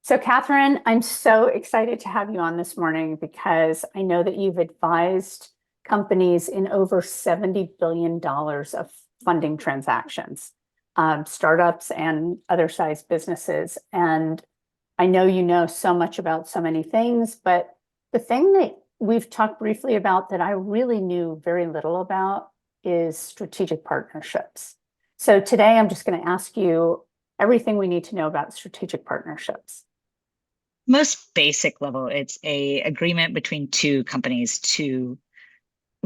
So, Catherine, I'm so excited to have you on this morning because I know that you've advised companies in over $70 billion of funding transactions, startups and other size businesses. And I know you know so much about so many things, but the thing that we've talked briefly about that I really knew very little about is strategic partnerships. So today I'm just going to ask you everything we need to know about strategic partnerships. Most basic level, it's a agreement between two companies to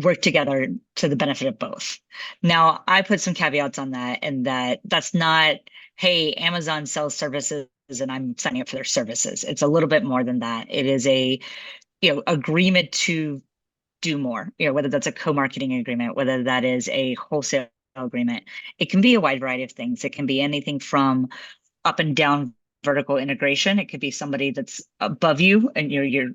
work together to the benefit of both. Now, I put some caveats on that, and that's not, hey, Amazon sells services and I'm signing up for their services. It's a little bit more than that. It is a, agreement to do more, whether that's a co-marketing agreement, whether that is a wholesale agreement. It can be a wide variety of things. It can be anything from up and down vertical integration. It could be somebody that's above you and your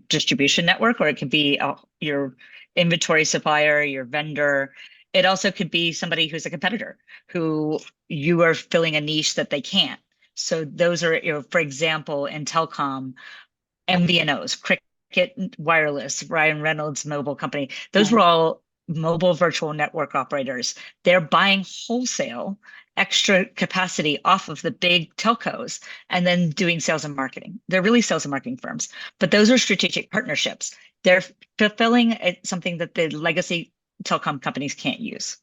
distribution network, or it could be your inventory supplier, your vendor. It also could be somebody who's a competitor who you are filling a niche that they can't. So those are, for example, in telecom, MVNOs, Cricket Wireless, Ryan Reynolds Mobile Company. Those were Right. all mobile virtual network operators. They're buying wholesale extra capacity off of the big telcos and then doing sales and marketing. They're really sales and marketing firms, but those are strategic partnerships. They're fulfilling something that the legacy telecom companies can't use.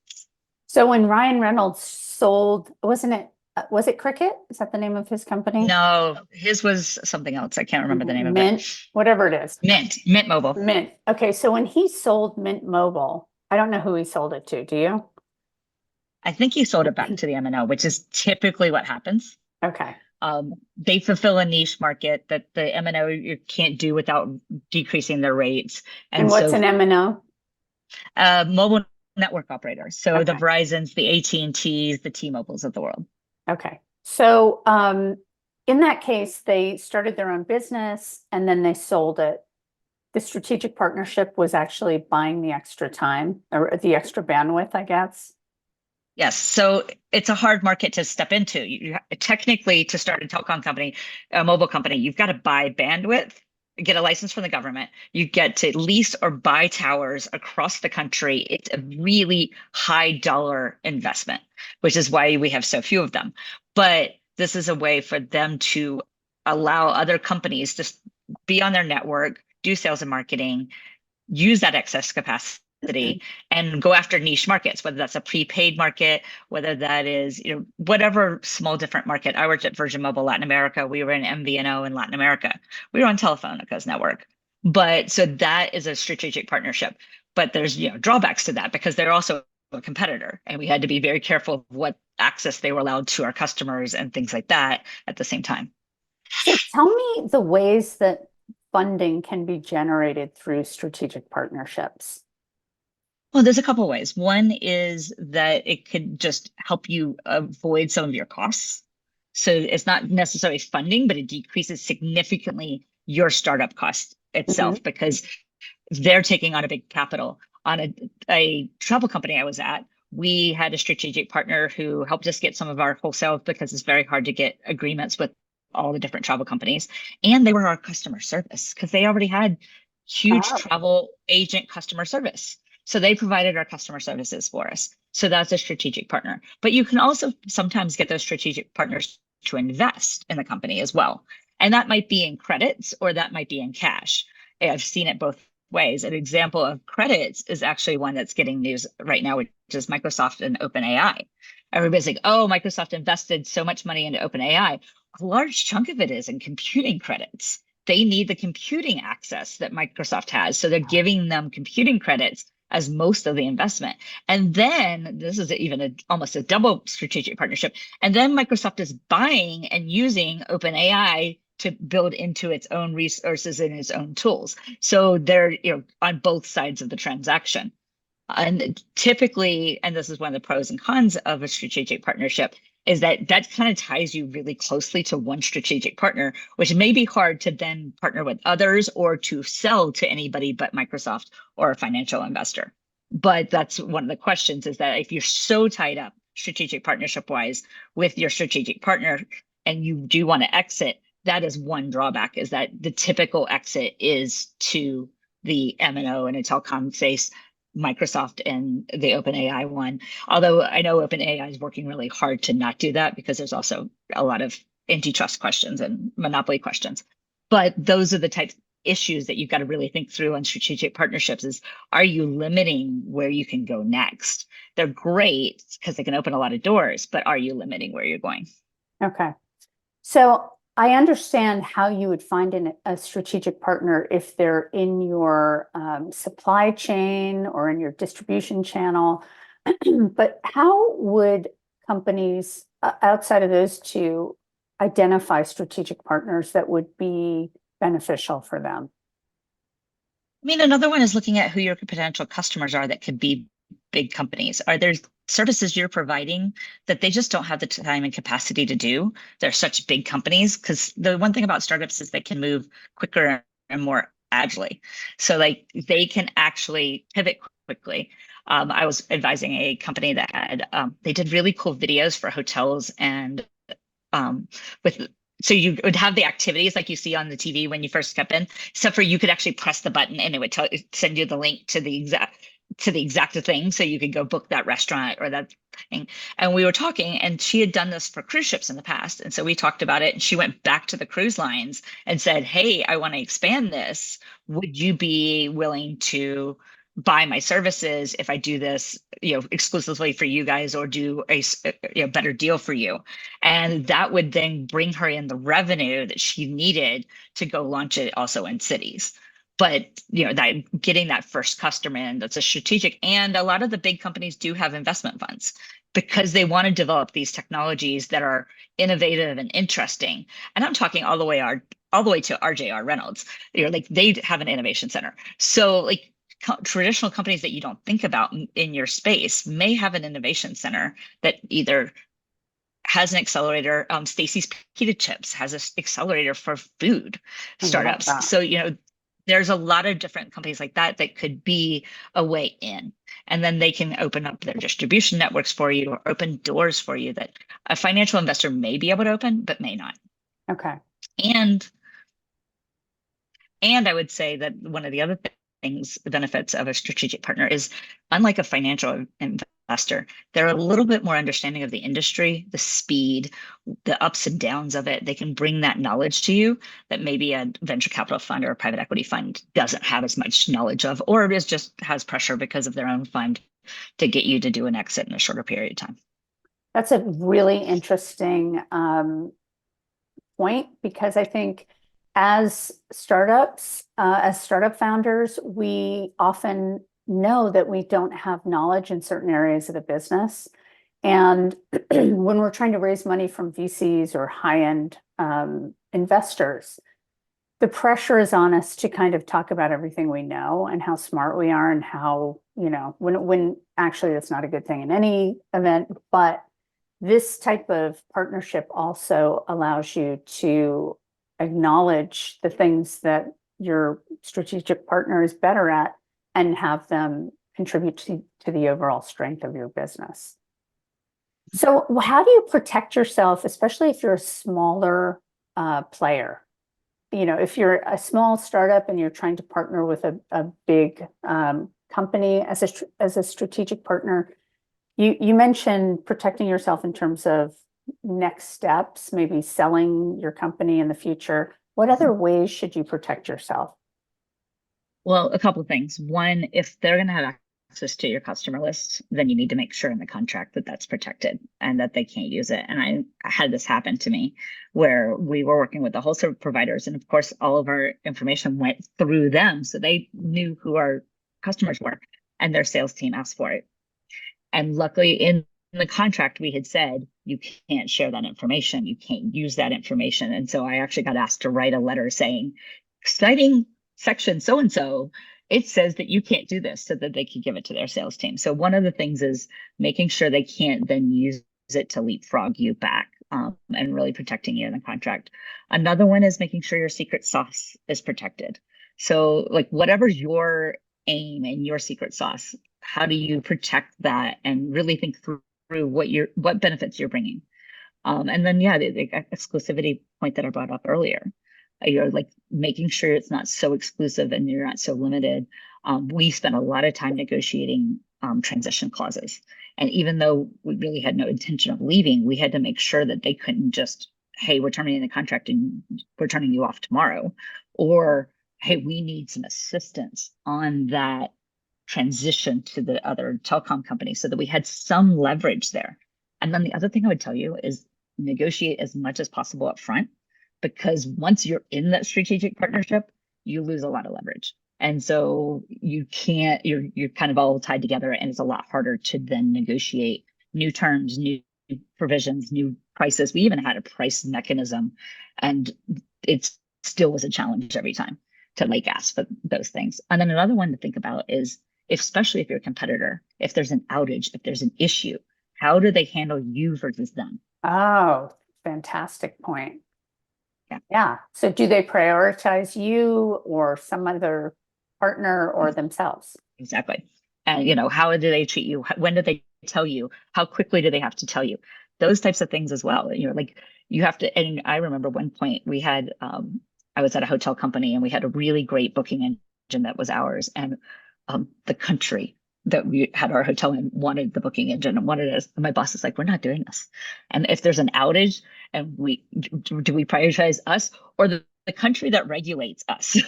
So when Ryan Reynolds sold, was it Cricket? Is that the name of his company? No, his was something else. I can't remember the name of it. Mint, whatever it is. Mint Mobile. Mint. Okay, so when he sold Mint Mobile, I don't know who he sold it to. Do you? I think he sold it back to the MNO, which is typically what happens. Okay. They fulfill a niche market that the MNO you can't do without decreasing their rates. And And what's so an M&O? mobile network operators. So the Okay. Verizons, the AT&Ts, the T-Mobiles of the world. Okay. So in that case, they started their own business and then they sold it. The strategic partnership was actually buying the extra time or the extra bandwidth, I guess. Yes. So it's a hard market to step into. Technically, to start a telecom company, a mobile company, you've got to buy bandwidth, get a license from the government. You get to lease or buy towers across the country. It's a really high dollar investment, which is why we have so few of them. But this is a way for them to allow other companies to be on their network, do sales and marketing, use that excess capacity and go after niche markets, whether that's a prepaid market, whether that is, whatever small different market. I worked at Virgin Mobile Latin America. We were in MVNO in Latin America. We were on Telefónica's network. But so that is a strategic partnership. But there's, drawbacks to that because they're also a competitor. And we had to be very careful of what access they were allowed to our customers and things like that at the same time. So tell me the ways that funding can be generated through strategic partnerships. Well, there's a couple of ways. One is that it could just help you avoid some of your costs. So it's not necessarily funding, but it decreases significantly your startup cost Mhm. itself because they're taking on a big capital. On a travel company I was at, we had a strategic partner who helped us get some of our wholesale because it's very hard to get agreements with all the different travel companies. And they were our customer service because they already had huge Oh, travel agent customer service. So they provided our customer services for us. So that's a strategic partner. But you can also sometimes get those strategic partners to invest in the company as well. And that might be in credits or that might be in cash. I've seen it both ways. An example of credits is actually one that's getting news right now, which is Microsoft and OpenAI. Everybody's like, oh, Microsoft invested so much money into OpenAI. A large chunk of it is in computing credits. They need the computing access that Microsoft has. So they're giving them computing credits as most of the investment. And then this is even almost a double strategic partnership. And then Microsoft is buying and using OpenAI to build into its own resources and its own tools. So they're on both sides of the transaction. And typically, and this is one of the pros and cons of a strategic partnership, is that that kind of ties you really closely to one strategic partner, which may be hard to then partner with others or to sell to anybody but Microsoft or a financial investor. But that's one of the questions is that if you're so tied up strategic partnership wise with your strategic partner and you do want to exit, that is one drawback, is that the typical exit is to the MNO and a telecom space, Microsoft and the OpenAI one. Although I know OpenAI is working really hard to not do that because there's also a lot of antitrust questions and monopoly questions. But those are the types of issues that you've got to really think through on strategic partnerships is, are you limiting where you can go next? They're great because they can open a lot of doors, but are you limiting where you're going? Okay. So I understand how you would find a strategic partner if they're in your supply chain or in your distribution channel. But how would companies outside of those two identify strategic partners that would be beneficial for them? I mean, another one is looking at who your potential customers are that could be big companies. Are there services you're providing that they just don't have the time and capacity to do? They're such big companies, because the one thing about startups is they can move quicker and more agilely. So like they can actually pivot quickly. I was advising a company that had, they did really cool videos for hotels and with so you would have the activities like you see on the TV when you first step in, except for you could actually press the button and it would send you the link to the exact thing, so you could go book that restaurant or that thing. And we were talking, and she had done this for cruise ships in the past, and so we talked about it. And she went back to the cruise lines and said, "Hey, I want to expand this. Would you be willing to buy my services if I do this, exclusively for you guys, or do a better deal for you?" And that would then bring her in the revenue that she needed to go launch it also in cities. But that getting that first customer in, that's a strategic. And a lot of the big companies do have investment funds because they want to develop these technologies that are innovative and interesting. And I'm talking all the way to RJR Reynolds. Like they have an innovation center. So like traditional companies that you don't think about in your space may have an innovation center that either has an accelerator. Stacy's Pita Chips has an accelerator for food startups. So, there's a lot of different companies like that that could be a way in. And then they can open up their distribution networks for you or open doors for you that a financial investor may be able to open, but may not. Okay. And I would say that one of the other things, the benefits of a strategic partner is, unlike a financial investor, they're a little bit more understanding of the industry, the speed, the ups and downs of it. They can bring that knowledge to you that maybe a venture capital fund or a private equity fund doesn't have as much knowledge of, or is just has pressure because of their own fund to get you to do an exit in a shorter period of time. That's a really interesting point, because I think as startup founders, we often know that we don't have knowledge in certain areas of the business. And when we're trying to raise money from VCs or high-end investors, the pressure is on us to kind of talk about everything we know and how smart we are, and how, when actually that's not a good thing in any event. But this type of partnership also allows you to acknowledge the things that your strategic partner is better at and have them contribute to the overall strength of your business. So how do you protect yourself, especially if you're a smaller player? If you're a small startup and you're trying to partner with a big company as a strategic partner, you mentioned protecting yourself in terms of next steps, maybe selling your company in the future. What other ways should you protect yourself? Well, a couple of things. One, if they're going to have access to your customer list, then you need to make sure in the contract that that's protected and that they can't use it. And I had this happen to me where we were working with the wholesale providers, and of course, all of our information went through them. So they knew who our customers were, and their sales team asked for it. And luckily in the contract, we had said, you can't share that information. You can't use that information. And so I actually got asked to write a letter saying, citing section so-and-so, it says that you can't do this, so that they could give it to their sales team. So one of the things is making sure they can't then use it to leapfrog you back, and really protecting you in the contract. Another one is making sure your secret sauce is protected. So like whatever's your aim and your secret sauce, how do you protect that and really think through what benefits you're bringing? And then, yeah, the exclusivity point that I brought up earlier, you're like making sure it's not so exclusive and you're not so limited. We spent a lot of time negotiating transition clauses. And even though we really had no intention of leaving, we had to make sure that they couldn't just, hey, we're terminating the contract and we're turning you off tomorrow. Or, hey, we need some assistance on that transition to the other telecom company so that we had some leverage there. And then the other thing I would tell you is negotiate as much as possible up front, because once you're in that strategic partnership, you lose a lot of leverage. And so you can't, you're kind of all tied together, and it's a lot harder to then negotiate new terms, new provisions, new prices. We even had a price mechanism, and it still was a challenge every time to like ask for those things. And then another one to think about is, especially if you're a competitor, if there's an outage, if there's an issue, how do they handle you versus them? Oh, fantastic point. Yeah. Yeah. So do they prioritize you or some other partner or themselves? Exactly. And, how do they treat you? When do they tell you? How quickly do they have to tell you? Those types of things as well. Like you have to, and I remember one point we had, I was at a hotel company and we had a really great booking engine that was ours. And the country that we had our hotel in wanted the booking engine and wanted us. And my boss is like, we're not doing this. And if there's an outage and do we prioritize us or the country that regulates us?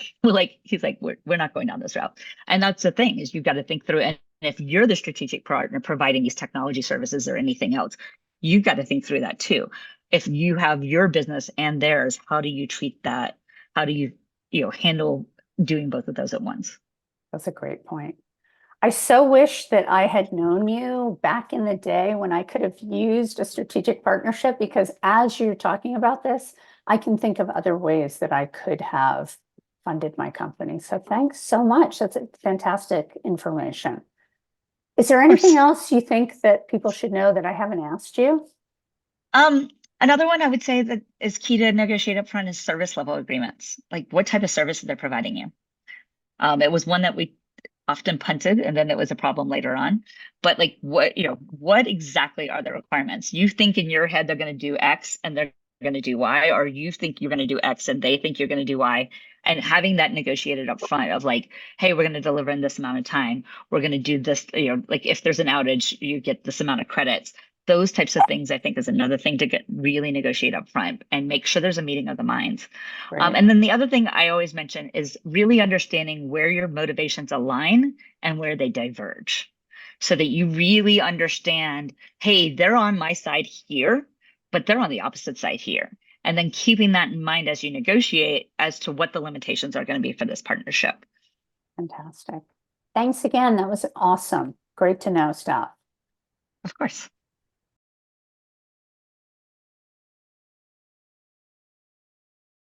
He's like, we're not going down this route. And that's the thing, is you've got to think through. And if you're the strategic partner providing these technology services or anything else, you've got to think through that too. If you have your business and theirs, how do you treat that? How do you handle doing both of those at once? That's a great point. I so wish that I had known you back in the day when I could have used a strategic partnership, because as you're talking about this, I can think of other ways that I could have funded my company. So thanks so much. That's fantastic information. Is there Of course. anything else you think that people should know that I haven't asked you? Another one I would say that is key to negotiate up front is service level agreements. Like what type of service they're providing you. It was one that we often punted, and then it was a problem later on. But like what exactly are the requirements? You think in your head they're going to do X and they're going to do Y, or you think you're going to do X and they think you're going to do Y. And having that negotiated up front of like, hey, we're going to deliver in this amount of time. We're going to do this, like if there's an outage, you get this amount of credits. Those types of things, I think, is another thing to really negotiate up front and make sure there's a meeting of the minds. Right. And then the other thing I always mention is really understanding where your motivations align and where they diverge, so that you really understand, hey, they're on my side here, but they're on the opposite side here. And then keeping that in mind as you negotiate as to what the limitations are going to be for this partnership. Fantastic. Thanks again. That was awesome. Great to know stuff. Of course.